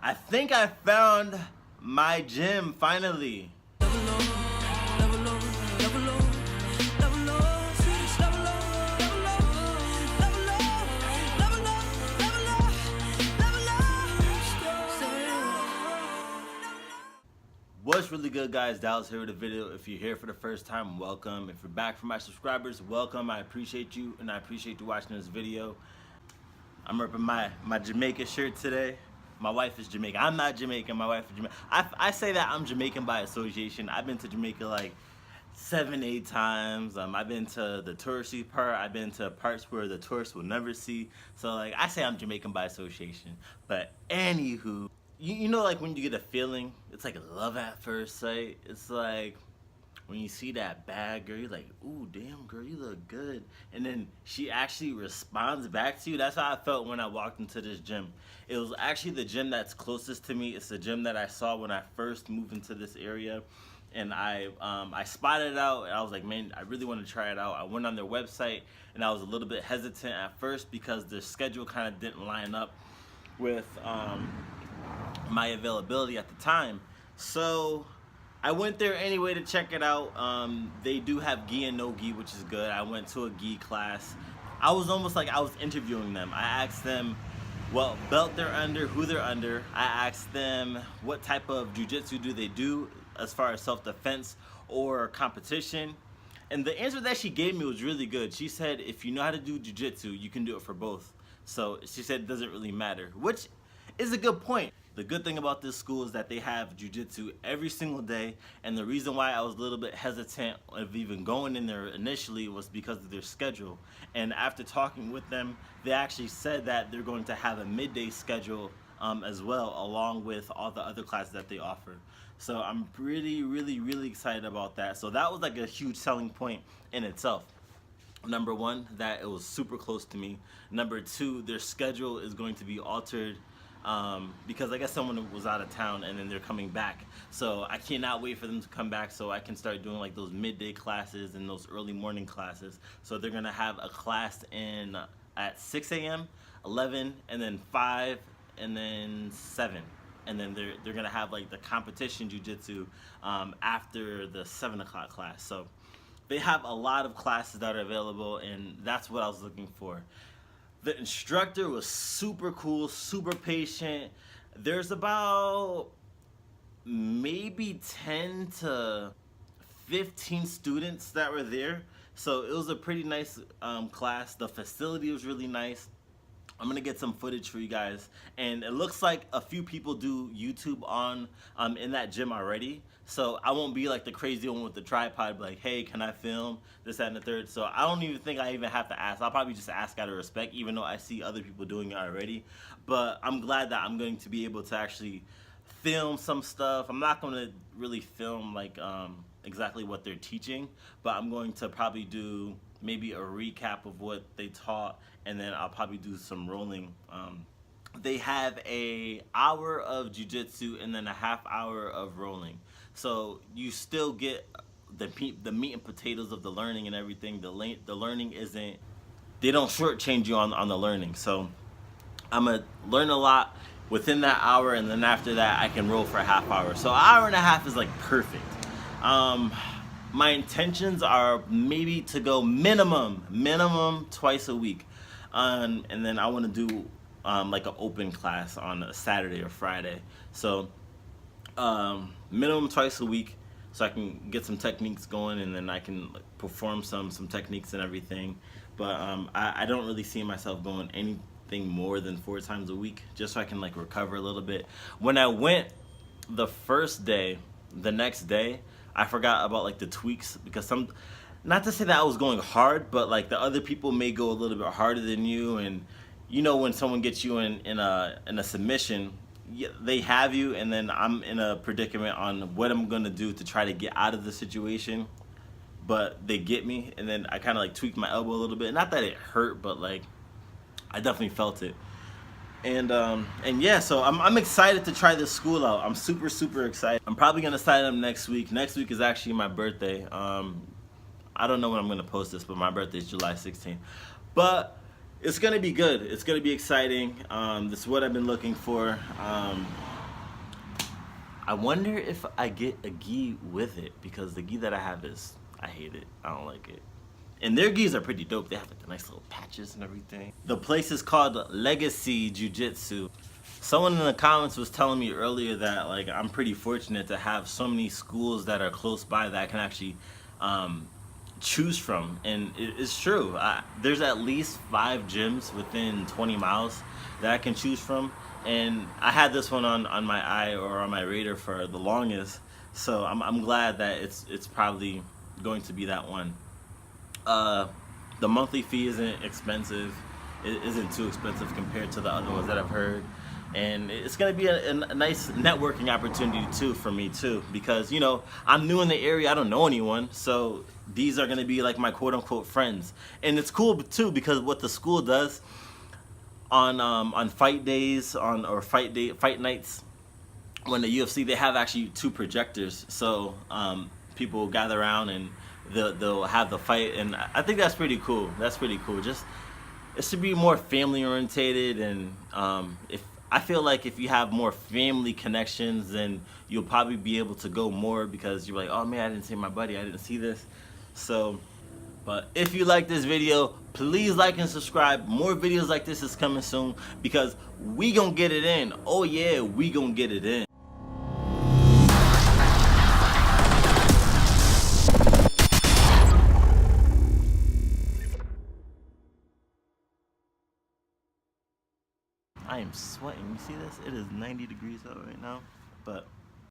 I think I found my gym finally. What's really good, guys? Dallas here with a video. If you're here for the first time, welcome. If you're back for my subscribers, welcome. I appreciate you, and I appreciate you watching this video. I'm repping my Jamaica shirt today. My wife is Jamaican. I'm not Jamaican. My wife is Jamaican. I say that I'm Jamaican by association. I've been to Jamaica like 7-8 times. I've been to the touristy part. I've been to parts where the tourists will never see. So like I say I'm Jamaican by association. But anywho, you know, like when you get a feeling, it's like love at first sight. It's like when you see that bad girl, you're like, ooh, damn girl, you look good. And then she actually responds back to you. That's how I felt when I walked into this gym. It was actually the gym that's closest to me. It's the gym that I saw when I first moved into this area. And I spotted it out, and I was like, man, I really want to try it out. I went on their website, and I was a little bit hesitant at first because their schedule kind of didn't line up with my availability at the time. So I went there anyway to check it out. They do have gi and no gi, which is good. I went to a gi class. I was almost like I was interviewing them. I asked them what belt they're under, who they're under. I asked them what type of jiu-jitsu do they do as far as self-defense or competition. And the answer that she gave me was really good. She said if you know how to do jiu-jitsu, you can do it for both. So she said it doesn't really matter, which is a good point. The good thing about this school is that they have jiu-jitsu every single day, and the reason why I was a little bit hesitant of even going in there initially was because of their schedule. And after talking with them, they actually said that they're going to have a midday schedule as well, along with all the other classes that they offer. So I'm really excited about that. So that was like a huge selling point in itself. Number one, that it was super close to me. Number two, their schedule is going to be altered because I guess someone was out of town and then they're coming back. So I cannot wait for them to come back so I can start doing like those midday classes and those early morning classes. So they're gonna have a class at 6 a.m., 11, and then 5, and then 7. And then they're gonna have like the competition jiu-jitsu after the 7 o'clock class. So they have a lot of classes that are available, and that's what I was looking for. The instructor was super cool, super patient. There's about maybe 10 to 15 students that were there. So it was a pretty nice class. The facility was really nice. I'm gonna get some footage for you guys, and it looks like a few people do YouTube on in that gym already. So I won't be like the crazy one with the tripod, like, hey, can I film this, that, and the third? So I don't even think I even have to ask. I'll probably just ask out of respect, even though I see other people doing it already. But I'm glad that I'm going to be able to actually film some stuff. I'm not gonna really film like exactly what they're teaching, but I'm going to probably do maybe a recap of what they taught, and then I'll probably do some rolling. They have an hour of jiu-jitsu and then a half hour of rolling. So you still get the meat and potatoes of the learning and everything. The learning isn't, they don't shortchange you on the learning. So I'm gonna learn a lot within that hour, and then after that I can roll for a half hour. So an hour and a half is like perfect. My intentions are maybe to go minimum twice a week, and then I want to do like an open class on a Saturday or Friday. So minimum twice a week, so I can get some techniques going, and then I can like, perform some techniques and everything. But I don't really see myself going anything more than 4 times a week, just so I can like recover a little bit. When I went the first day, the next day I forgot about like the tweaks, because not to say that I was going hard, but like the other people may go a little bit harder than you. And you know, when someone gets you in a submission, they have you, and then I'm in a predicament on what I'm gonna do to try to get out of the situation, but they get me, and then I kind of like tweaked my elbow a little bit. Not that it hurt, but like I definitely felt it. And yeah, so I'm excited to try this school out. I'm super excited. I'm probably gonna sign up next week. Next week is actually my birthday. I don't know when I'm gonna post this, but my birthday is July 16th. But it's gonna be good. It's gonna be exciting. This is what I've been looking for. I wonder if I get a gi with it, because the gi that I have is, I hate it. I don't like it. And their gis are pretty dope. They have like the nice little patches and everything. The place is called Legacy Jiu-Jitsu. Someone in the comments was telling me earlier that like I'm pretty fortunate to have so many schools that are close by that I can actually choose from, and it's true. There's at least 5 gyms within 20 miles that I can choose from, and I had this one on my eye or on my radar for the longest, so I'm glad that it's probably going to be that one. The monthly fee isn't expensive. It isn't too expensive compared to the other ones that I've heard. And it's gonna be a nice networking opportunity too for me too, because you know I'm new in the area, I don't know anyone, so these are gonna be like my quote-unquote friends. And it's cool too because what the school does on fight days, fight nights, when the UFC, they have actually 2 projectors, so people will gather around and they'll have the fight, and I think that's pretty cool. That's pretty cool. Just it should be more family orientated, and if I feel like if you have more family connections, then you'll probably be able to go more, because you're like, oh man, I didn't see my buddy, I didn't see this. So, but if you like this video, please like and subscribe. More videos like this is coming soon, because we gonna get it in. Oh yeah, we gonna get it in. I am sweating. You see this? It is 90 degrees out right now, but